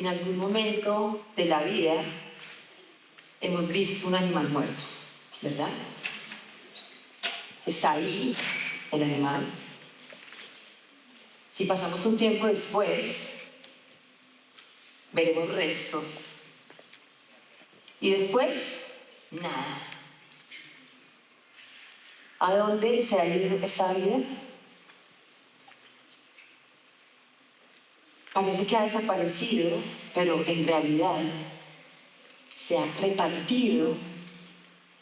en algún momento de la vida hemos visto un animal muerto, ¿verdad? Está ahí el animal. Si pasamos un tiempo después, veremos restos. Y después, nada. ¿A dónde se ha ido esta vida? Parece que ha desaparecido, pero en realidad se ha repartido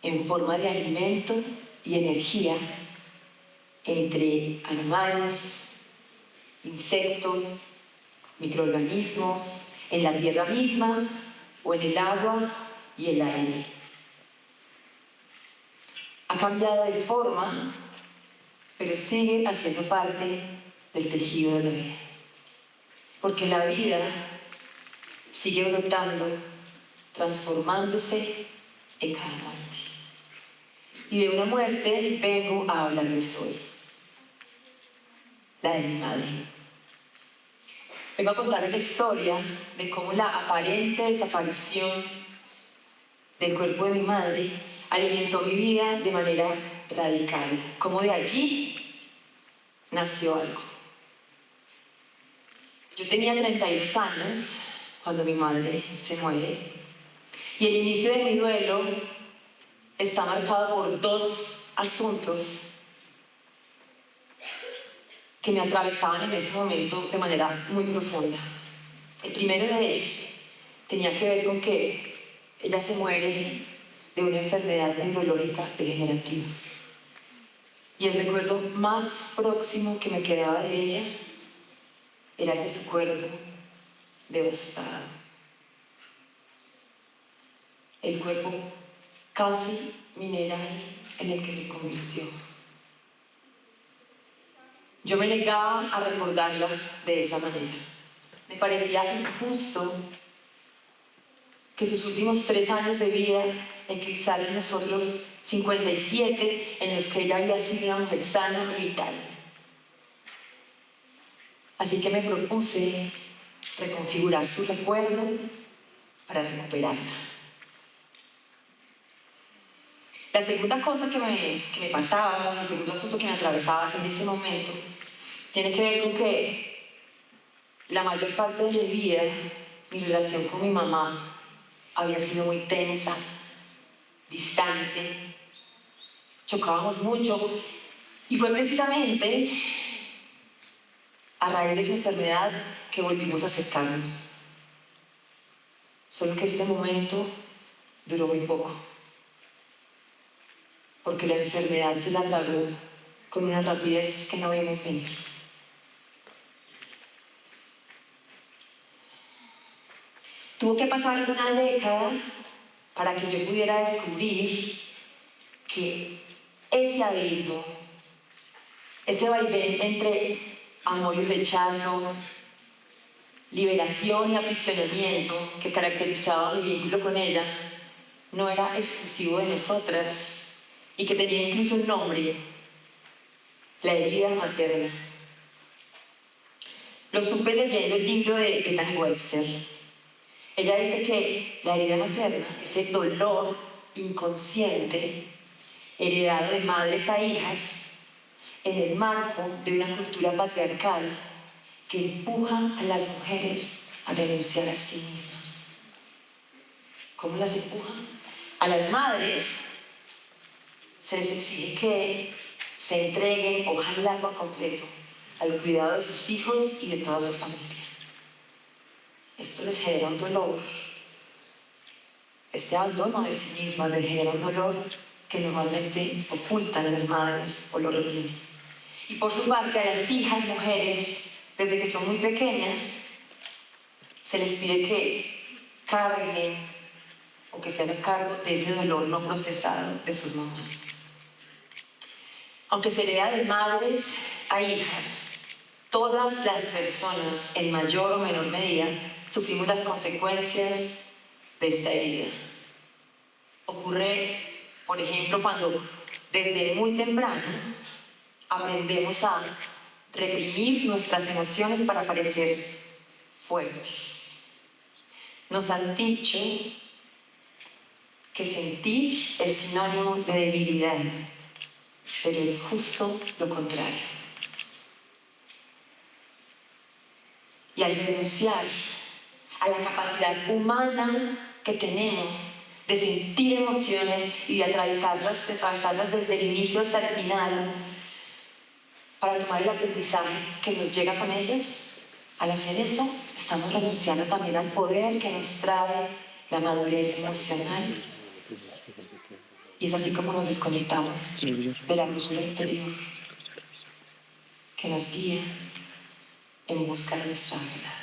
en forma de alimento y energía entre animales, insectos, microorganismos, en la tierra misma o en el agua y el aire. Ha cambiado de forma, pero sigue haciendo parte del tejido de la vida. Porque la vida sigue brotando, transformándose en cada muerte. Y de una muerte vengo a hablarles hoy, la de mi madre. Vengo a contarles la historia de cómo la aparente desaparición del cuerpo de mi madre alimentó mi vida de manera radical, cómo de allí nació algo. Yo tenía 32 años cuando mi madre se muere y el inicio de mi duelo está marcado por dos asuntos que me atravesaban en ese momento de manera muy profunda. El primero de ellos tenía que ver con que ella se muere de una enfermedad neurológica degenerativa. Y el recuerdo más próximo que me quedaba de ella era el de su cuerpo devastado. El cuerpo casi mineral en el que se convirtió. Yo me negaba a recordarla de esa manera. Me parecía injusto que sus últimos 3 años de vida eclipsaran los otros 57 en los que ella había sido una mujer sana y vital. Así que me propuse reconfigurar su recuerdo para recuperarla. La segunda cosa que me pasaba, el segundo asunto que me atravesaba en ese momento, tiene que ver con que la mayor parte de mi vida, mi relación con mi mamá había sido muy tensa, distante, chocábamos mucho y fue precisamente a raíz de su enfermedad que volvimos a acercarnos. Solo que este momento duró muy poco, porque la enfermedad se la tragó con una rapidez que no vimos venir. Tuvo que pasar una década para que yo pudiera descubrir que ese abismo, ese vaivén entre amor y rechazo, liberación y aprisionamiento que caracterizaba mi vínculo con ella, no era exclusivo de nosotras y que tenía incluso un nombre: la herida materna. Lo supe leyendo el libro de Bethany Webster. Ella dice que la herida materna es el dolor inconsciente heredado de madres a hijas en el marco de una cultura patriarcal que empuja a las mujeres a renunciar a sí mismas. ¿Cómo las empuja? A las madres se les exige que se entreguen ojalá por completo al cuidado de sus hijos y de toda su familia. Esto les genera un dolor. Este abandono de sí mismas les genera un dolor que normalmente ocultan las madres o lo reprimen. Y por su parte, a las hijas mujeres, desde que son muy pequeñas, se les pide que carguen o que se hagan cargo de ese dolor no procesado de sus mamás. Aunque se hereda de madres a hijas, todas las personas, en mayor o menor medida, sufrimos las consecuencias de esta herida. Ocurre, por ejemplo, cuando desde muy temprano aprendemos a reprimir nuestras emociones para parecer fuertes. nos han dicho que sentir es sinónimo de debilidad, pero es justo lo contrario. Y al renunciar a la capacidad humana que tenemos de sentir emociones y de atravesarlas desde el inicio hasta el final, para tomar el aprendizaje que nos llega con ellas, al hacer eso, estamos renunciando también al poder que nos trae la madurez emocional. Y es así como nos desconectamos de la brújula interior que nos guía en busca de nuestra verdad.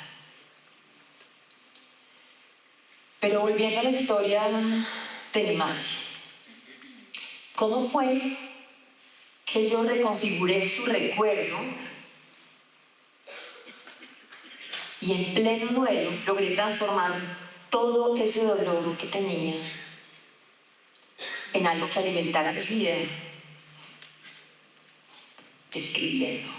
Pero volviendo a la historia de mi madre, ¿cómo fue que yo reconfiguré su recuerdo y en pleno duelo logré transformar todo ese dolor que tenía en algo que alimentara mi vida? Escribiendo.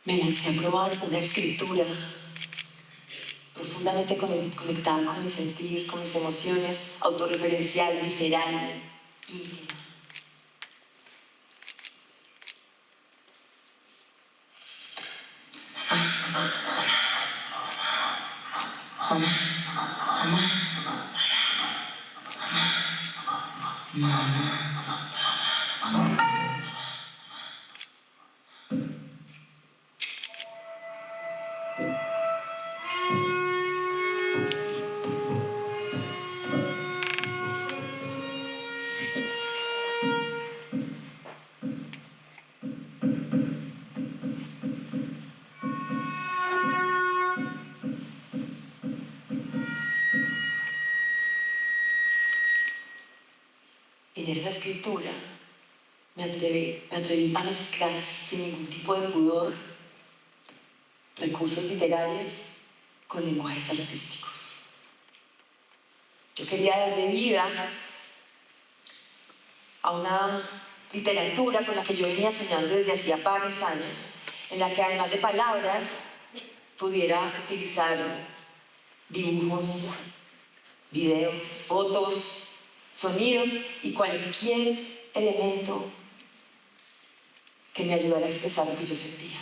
Me lancé a probar una escritura profundamente conectada con mi sentir, con mis emociones, autorreferencial, visceral, íntima. En esa escritura me atreví a mezclar sin ningún tipo de pudor recursos literarios con lenguajes artísticos. Yo quería darle vida a una literatura con la que yo venía soñando desde hacía varios años, en la que además de palabras pudiera utilizar dibujos, videos, fotos, sonidos y cualquier elemento que me ayudara a expresar lo que yo sentía.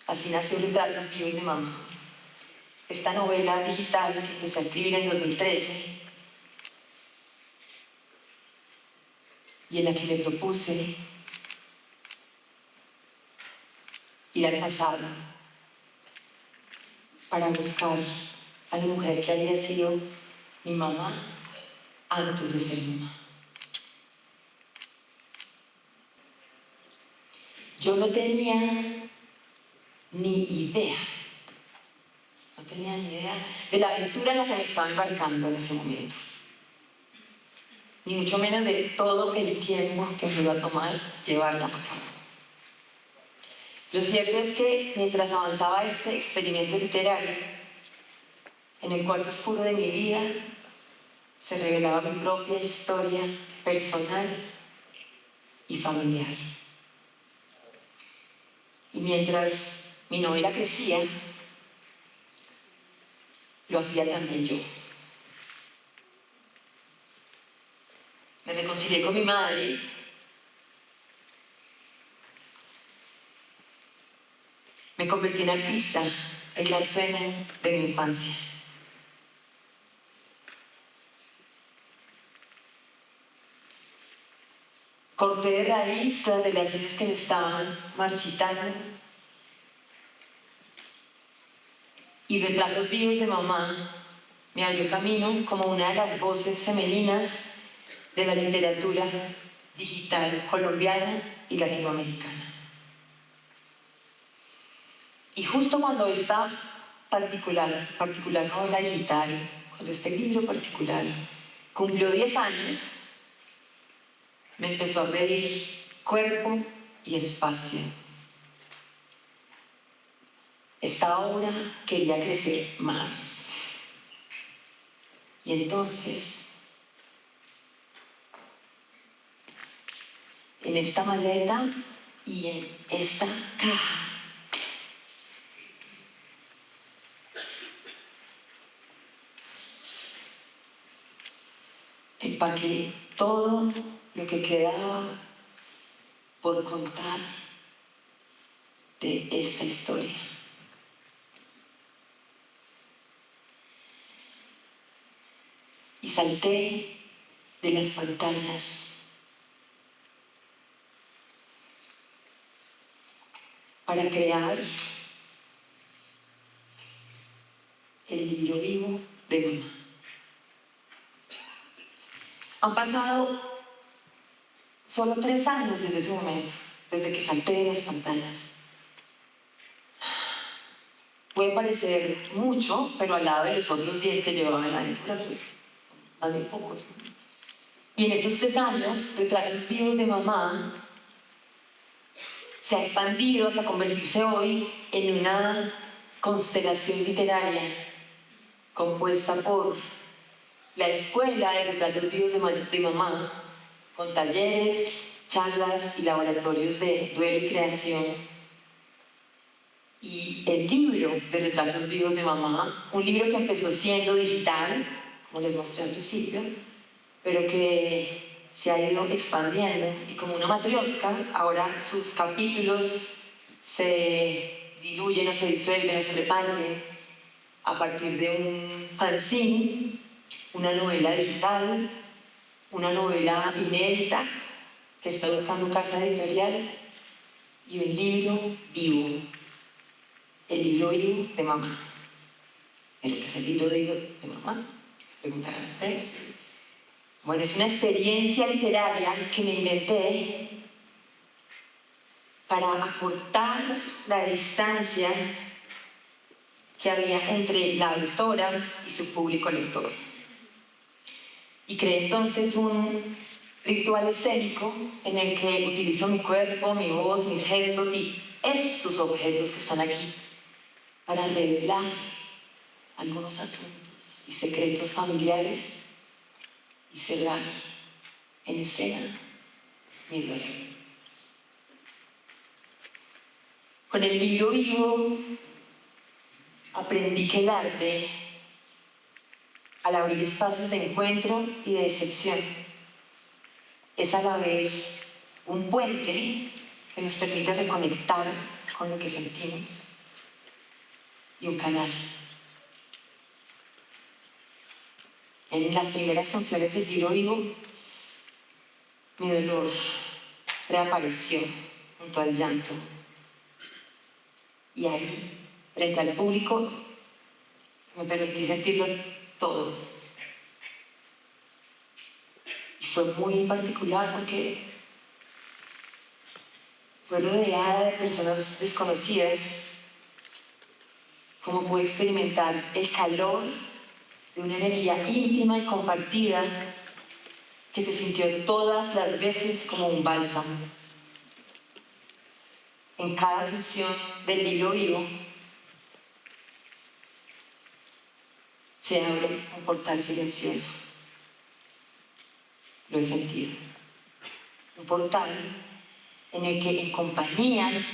Así nació Retratos Vivos de Mamá, esta novela digital que empecé a escribir en 2013 y en la que me propuse ir al pasado para buscar a la mujer que había sido mi mamá antes de ser mamá. Yo no tenía ni idea de la aventura en la que me estaba embarcando en ese momento, ni mucho menos de todo el tiempo que me iba a tomar llevarla a cabo. Lo cierto es que mientras avanzaba este experimento literario, en el cuarto oscuro de mi vida se revelaba mi propia historia personal y familiar. Y mientras mi novela crecía, lo hacía también yo. Me reconcilié con mi madre. Me convertí en artista, el gran sueño de mi infancia. Corté de raíz las relaciones que me estaban marchitando. Y Retratos Vivos de Mamá me abrió camino como una de las voces femeninas de la literatura digital colombiana y latinoamericana. Y justo cuando esta particular novela digital, cuando este libro particular cumplió 10 años, me empezó a pedir cuerpo y espacio. Esta obra quería crecer más. Y entonces, en esta maleta y en esta caja, empaqué todo lo que quedaba por contar de esta historia. Y salté de las pantallas para crear el libro vivo de mamá. Han pasado solo 3 años desde ese momento, desde que salté de las pantallas. Puede parecer mucho, pero al lado de los otros 10 que llevaba en la aventura, pues son más bien pocos. Y en estos 3 años, Retratos Vivos de Mamá se ha expandido hasta convertirse hoy en una constelación literaria compuesta por la Escuela de Retratos Vivos de Mamá, con talleres, charlas y laboratorios de duelo y creación, y el libro de Retratos Vivos de Mamá, un libro que empezó siendo digital, como les mostré al principio, pero que se ha ido expandiendo, y como una matrioska, ahora sus capítulos se diluyen o se disuelven o se reparten a partir de un fanzine, una novela digital, una novela inédita que está buscando casa editorial y un libro vivo, el libro vivo de mamá. ¿Pero qué es el libro vivo de mamá? Preguntarán ustedes. Bueno, es una experiencia literaria que me inventé para acortar la distancia que había entre la autora y su público lector. Y creé entonces un ritual escénico en el que utilizo mi cuerpo, mi voz, mis gestos y estos objetos que están aquí para revelar algunos asuntos y secretos familiares y cerrar en escena mi duelo. Con el libro vivo aprendí que el arte, al abrir espacios de encuentro y de decepción, es a la vez un puente que nos permite reconectar con lo que sentimos y un canal. En las primeras funciones del libro vivo, mi dolor reapareció junto al llanto. Y ahí, frente al público, me permití sentirlo todo. Y fue muy particular porque fue rodeada de personas desconocidas, como pude experimentar el calor de una energía íntima y compartida que se sintió todas las veces como un bálsamo. En cada función del libro vivo se abre un portal silencioso. Lo he sentido. Un portal en el que en compañía,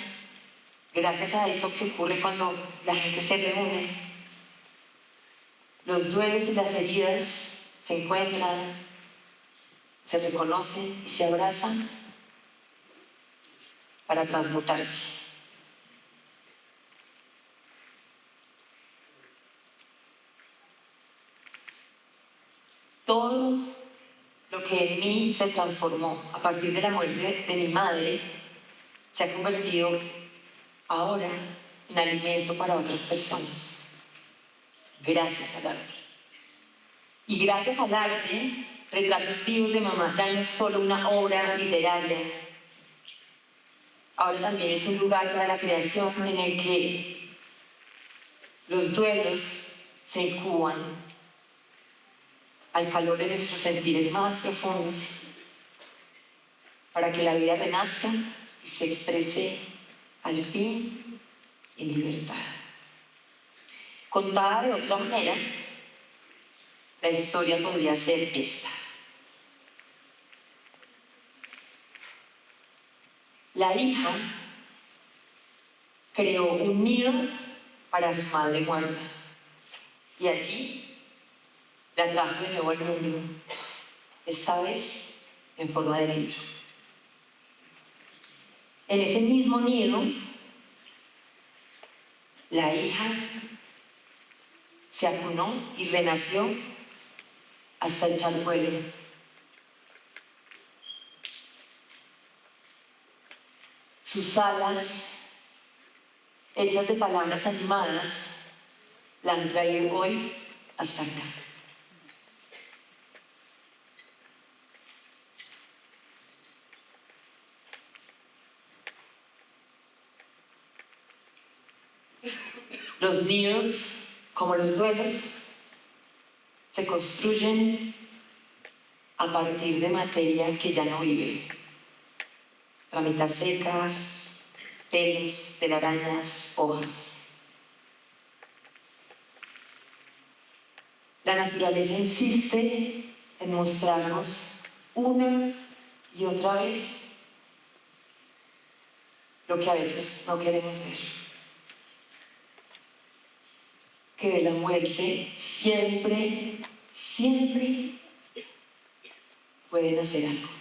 gracias a eso que ocurre cuando la gente se reúne, los duelos y las heridas se encuentran, se reconocen y se abrazan para transmutarse. Todo lo que en mí se transformó a partir de la muerte de mi madre se ha convertido ahora en alimento para otras personas, gracias al arte. Y gracias al arte, Retratos Vivos de Mamá ya no es solo una obra literaria, ahora también es un lugar para la creación en el que los duelos se incuban al calor de nuestros sentires más profundos, para que la vida renazca y se exprese al fin en libertad. Contada de otra manera, la historia podría ser esta. La hija creó un nido para su madre muerta y allí la trajo de nuevo al mundo, esta vez en forma de libro. En ese mismo nido, la hija se acunó y renació hasta echar vuelo. Sus alas, hechas de palabras animadas, la han traído hoy hasta acá. Los nidos, como los duelos, se construyen a partir de materia que ya no vive. Ramitas secas, pelos, telarañas, hojas. La naturaleza insiste en mostrarnos una y otra vez lo que a veces no queremos ver. Que de la muerte siempre pueden hacer algo.